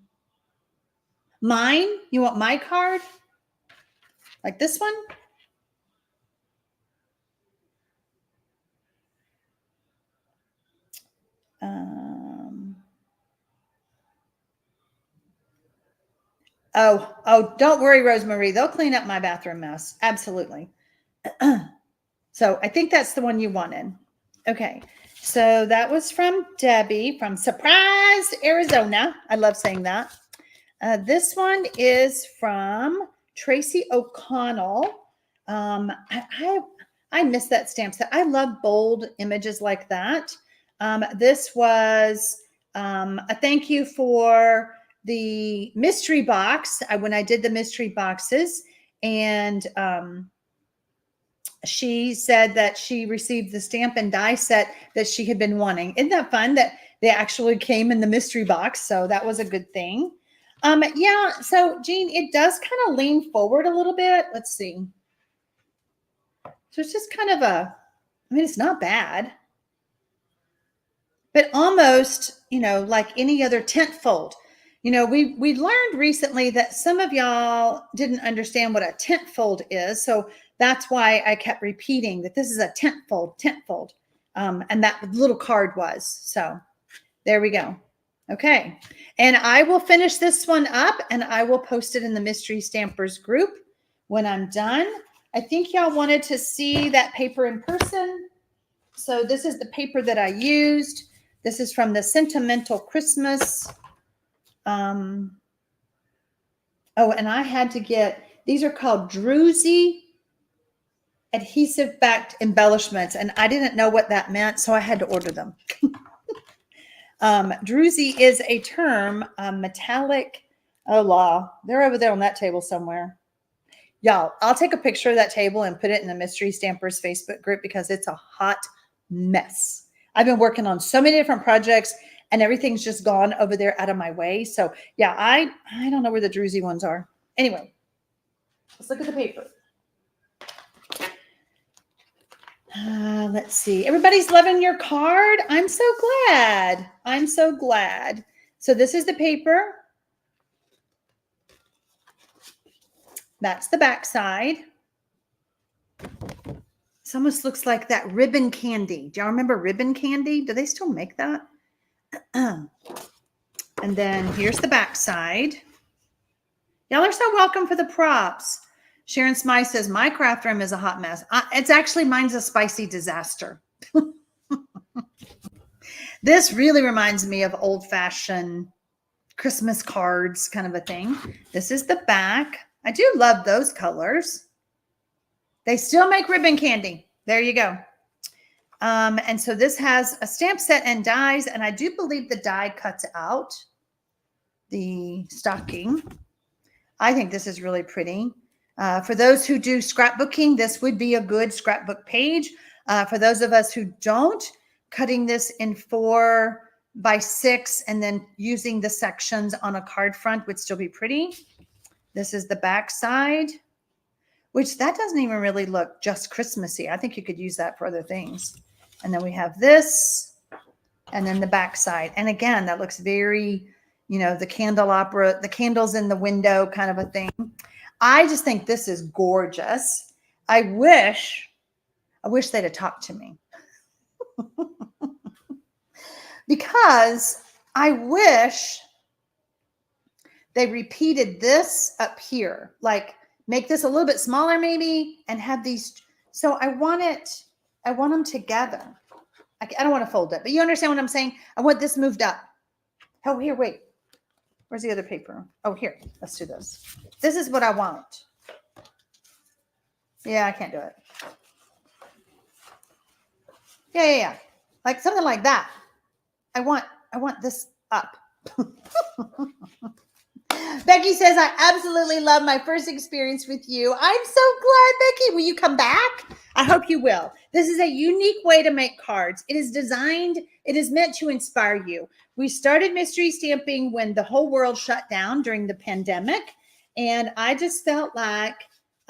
Mine? You want my card? Like this one? Oh, don't worry, Rosemarie. They'll clean up my bathroom mess. Absolutely. So I think that's the one you wanted. Okay. So that was from Debbie from Surprise, Arizona. I love saying that. This one is from Tracy O'Connell. I miss that stamp set. I love bold images like that. This was a thank you for the mystery box when I did the mystery boxes. And she said that she received the stamp and die set that she had been wanting. Isn't that fun that they actually came in the mystery box? So that was a good thing. Yeah, so Jean, it does kind of lean forward a little bit. Let's see. So it's just kind of it's not bad, but almost, like any other tent fold. We learned recently that some of y'all didn't understand what a tent fold is. So that's why I kept repeating that this is a tent fold. And that little card was. So there we go. Okay. And I will finish this one up and I will post it in the Mystery Stampers group when I'm done. I think y'all wanted to see that paper in person. So this is the paper that I used. This is from the Sentimental Christmas. Oh, and I had to get, these are called Druzy adhesive backed embellishments. And I didn't know what that meant, so I had to order them. Druzy is a term, metallic. Oh, law. They're over there on that table somewhere. Y'all, I'll take a picture of that table and put it in the Mystery Stampers Facebook group because it's a hot mess. I've been working on so many different projects and everything's just gone over there out of my way. So yeah, I don't know where the Druzy ones are. Anyway, let's look at the paper. Let's see. Everybody's loving your card. I'm so glad. I'm so glad. So this is the paper. That's the back side. This almost looks like that ribbon candy. Do y'all remember ribbon candy? Do they still make that? And then here's the back side. Y'all are so welcome for the props. Sharon Smythe says, my craft room is a hot mess. It's actually, mine's a spicy disaster. This really reminds me of old-fashioned Christmas cards kind of a thing. This is the back. I do love those colors. They still make ribbon candy. There you go. And so this has a stamp set and dies, and I do believe the die cuts out the stocking. I think this is really pretty. For those who do scrapbooking, this would be a good scrapbook page. For those of us who don't, cutting this in 4x6 and then using the sections on a card front would still be pretty. This is the back side, which that doesn't even really look just Christmassy. I think you could use that for other things. And then we have this, and then the back side. And again, that looks very, you know, the candelabra, the candles in the window kind of a thing. I just think this is gorgeous. I wish they'd have talked to me. Because I wish they repeated this up here, like make this a little bit smaller maybe and have these. So I want them together. I don't want to fold it, but you understand what I'm saying? I want this moved up. Oh, here, wait. Where's the other paper? Oh, here. Let's do this. This is what I want. Yeah, I can't do it. Yeah. Like something like that. I want this up. Becky says, I absolutely love my first experience with you. I'm so glad, Becky. Will you come back? I hope you will. This is a unique way to make cards. It is designed, it is meant to inspire you. We started mystery stamping when the whole world shut down during the pandemic. And I just felt like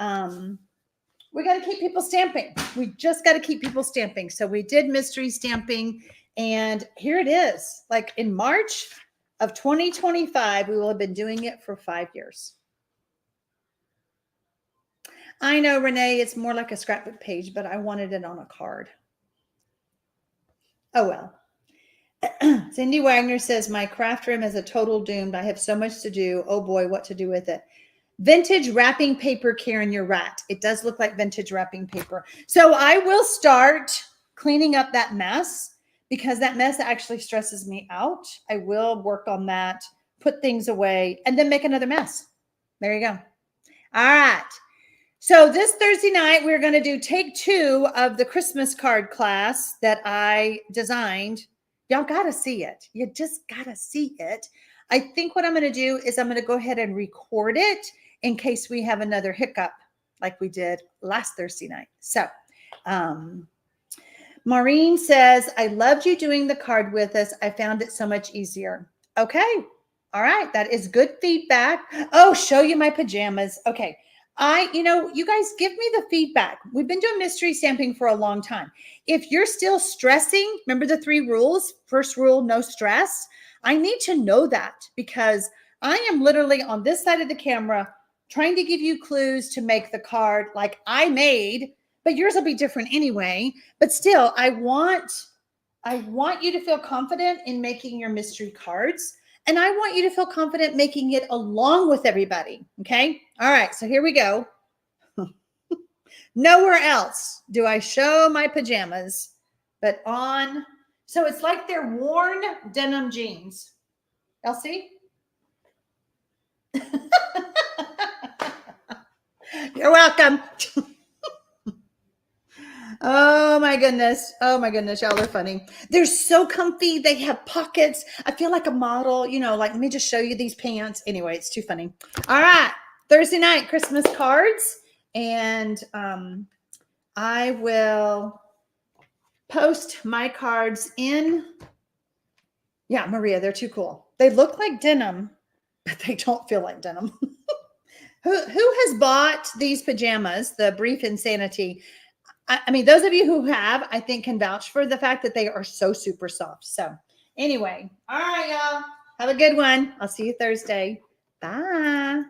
we got to keep people stamping. We just got to keep people stamping. So we did mystery stamping. And here it is. Like in March of 2025, we will have been doing it for 5 years. I know, Renee, it's more like a scrapbook page, but I wanted it on a card. Oh, well. Cindy Wagner says, my craft room is a total doomed. I have so much to do. Oh, boy, what to do with it. Vintage wrapping paper, Karen, you're right. It does look like vintage wrapping paper. So I will start cleaning up that mess because that mess actually stresses me out. I will work on that, put things away, and then make another mess. There you go. All right. So this Thursday night, we're going to do take 2 of the Christmas card class that I designed. Y'all got to see it. You just got to see it. I think what I'm going to do is I'm going to go ahead and record it in case we have another hiccup like we did last Thursday night. So, Maureen says, I loved you doing the card with us. I found it so much easier. Okay. All right. That is good feedback. Oh, show you my pajamas. Okay. You guys give me the feedback. We've been doing mystery stamping for a long time. If you're still stressing, remember the 3 rules? First rule, no stress. I need to know that because I am literally on this side of the camera trying to give you clues to make the card like I made, but yours will be different anyway. But still, I want you to feel confident in making your mystery cards. And I want you to feel confident making it along with everybody. Okay. All right. So here we go. Nowhere else do I show my pajamas, but on. So it's like they're worn denim jeans. Y'all see? You're welcome. Oh my goodness. Oh my goodness. Y'all are funny. They're so comfy. They have pockets. I feel like a model, like, let me just show you these pants. Anyway, it's too funny. All right. Thursday night, Christmas cards. And I will post my cards in. Yeah, Maria, they're too cool. They look like denim, but they don't feel like denim. Who has bought these pajamas, the Brief Insanity? I mean, those of you who have, I think, can vouch for the fact that they are so super soft. So anyway, all right, y'all. Have a good one. I'll see you Thursday. Bye.